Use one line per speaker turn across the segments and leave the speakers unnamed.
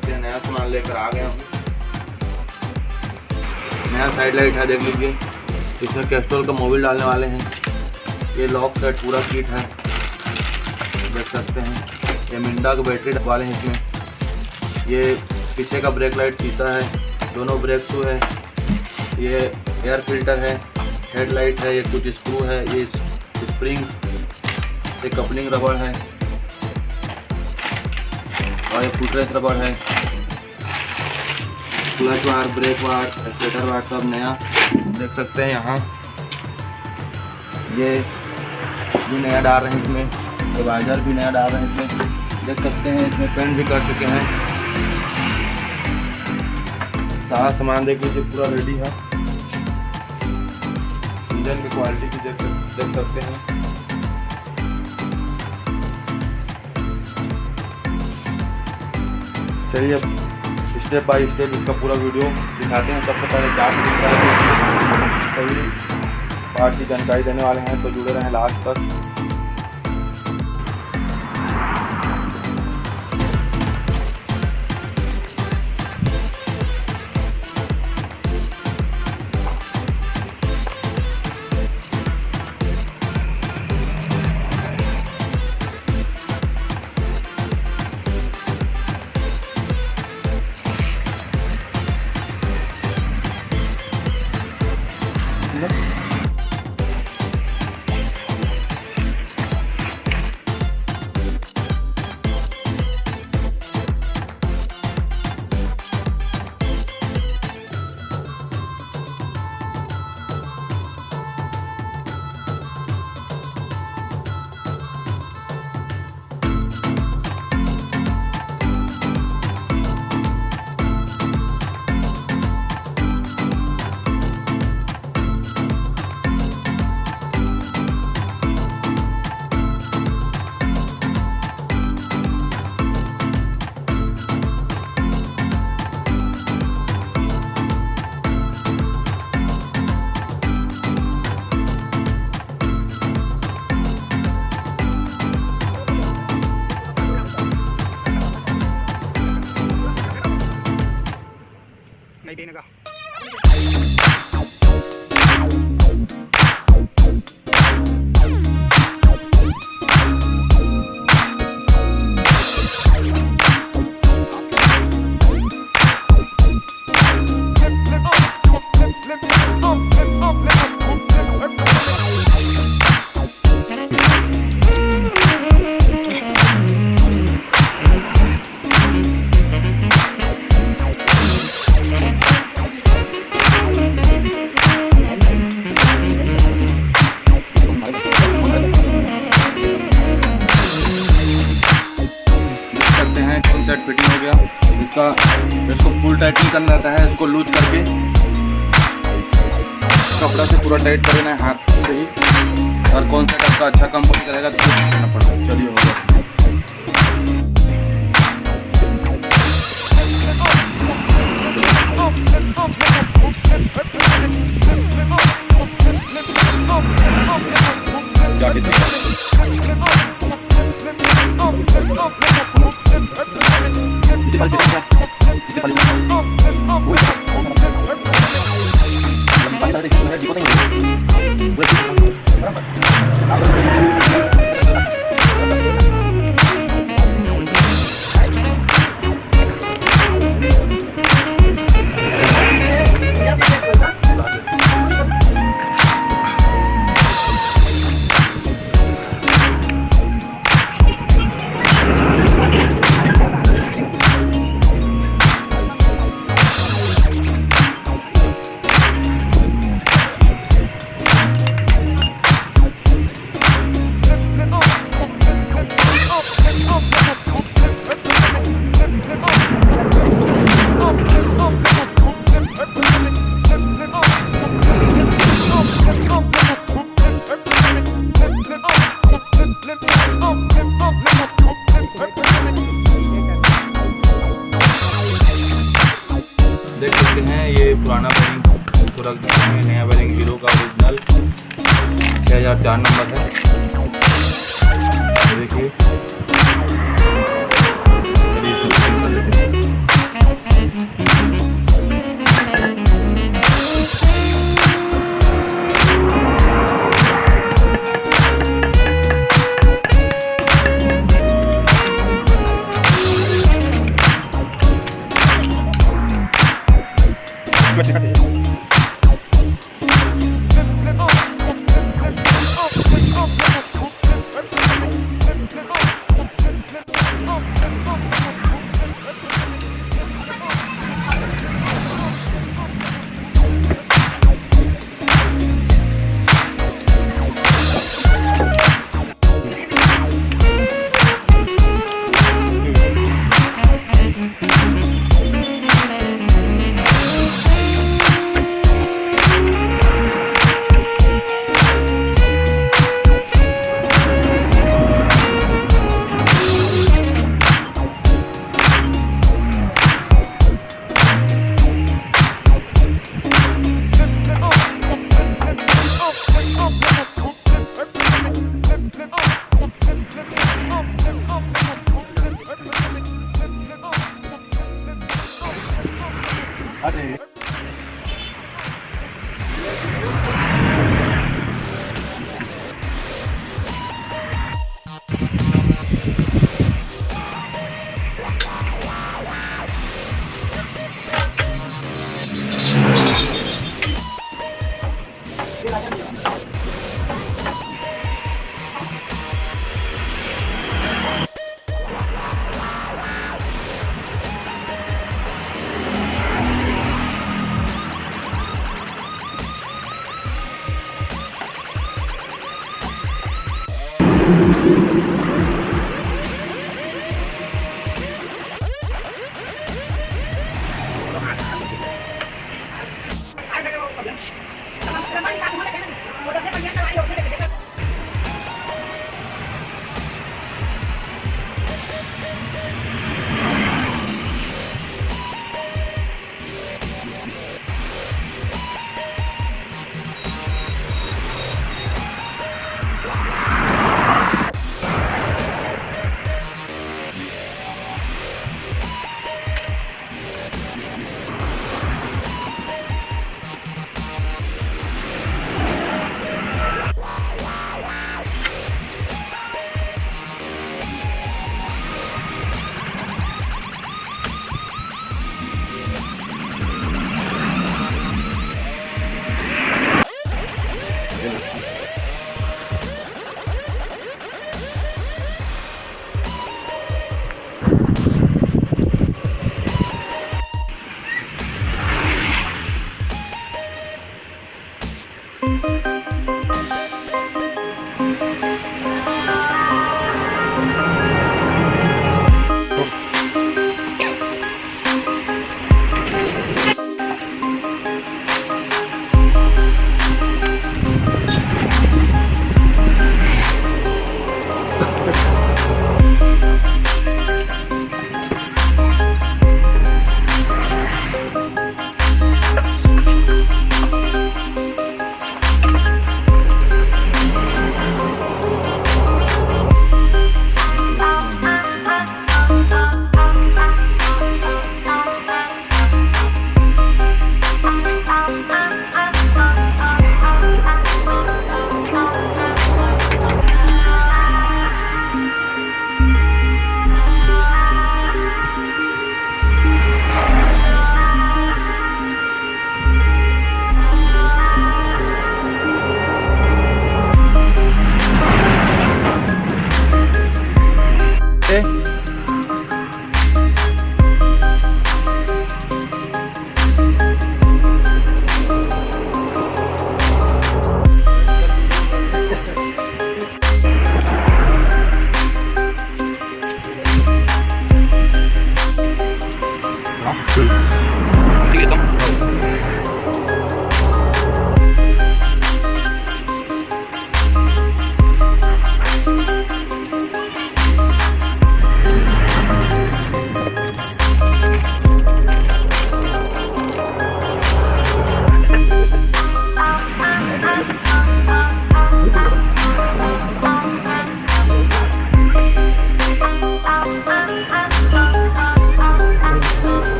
सकते हैं नया सामान लेकर आ गए हम। नया साइड लाइट है, देख लीजिए। इसमें कैस्ट्रॉल का मोबिल डालने वाले हैं। ये लॉक सेट पूरा किट है, देख सकते हैं। ये मिंडा का बैटरी वाले हैं इसमें। ये पीछे का ब्रेक लाइट शीशा है, दोनों ब्रेक शू है। ये एयर फिल्टर है, हेडलाइट है, ये कुछ स्क्रू है, ये स्प्रिंग, ये कपलिंग रबड़ है और ये फुटरेस रबड़ है। क्लच वार, ब्रेक वार, एक्सीलेटर वार सब नया देख सकते हैं यहाँ। ये भी नया डाल रहे हैं इसमें, ये बाजार भी नया डाल रहे हैं इसमें, देख सकते हैं। इसमें पेंट भी कर चुके हैं। सारा सामान देख लीजिए, पूरा रेडी है। इंजन की क्वालिटी भी देख सकते हैं। चलिए अब स्टेप बाय स्टेप इसका पूरा वीडियो दिखाते हैं। सबसे पहले क्या सभी पार्ट की जानकारी देने वाले हैं, तो जुड़े रहें लास्ट तक।
नहीं देने का।
सेट फिटिंग हो गया इसको फुल टाइटनिंग करना रहता है। इसको लूज करके कपड़ा से पूरा टाइट कर देना है हाथ से ही। और कौन सा आपका अच्छा कंपनी करेगा तो करना पड़ता है। चलिए हो गया। देख सकते हैं ये पुराना बैरिंग पूरा नया बैरिंग हीरो का ओरिजिनल 6004 नंबर है। देखिए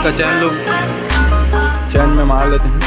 इसका चैन लोग चैन में मार लेते हैं।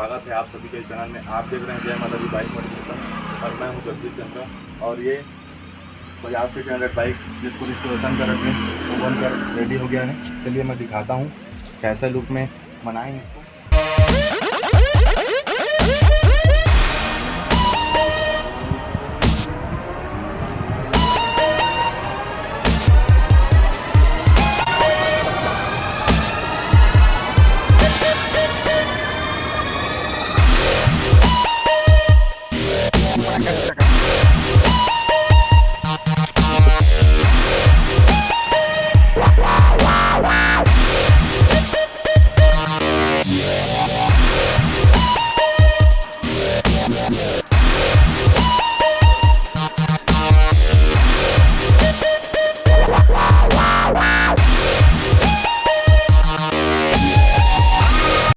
स्वागत है आप सभी के चैनल में। आप देख रहे हैं जय माता दी बाइक मॉडिफिकेशन और मैं हूं जगदीश चंद्र। और ये बजाज 600 बाइक जिसको रिस्टोरेशन कर रखे वो बनकर रेडी हो गया है। चलिए मैं दिखाता हूँ कैसे लुक में बनाएंगे इसको।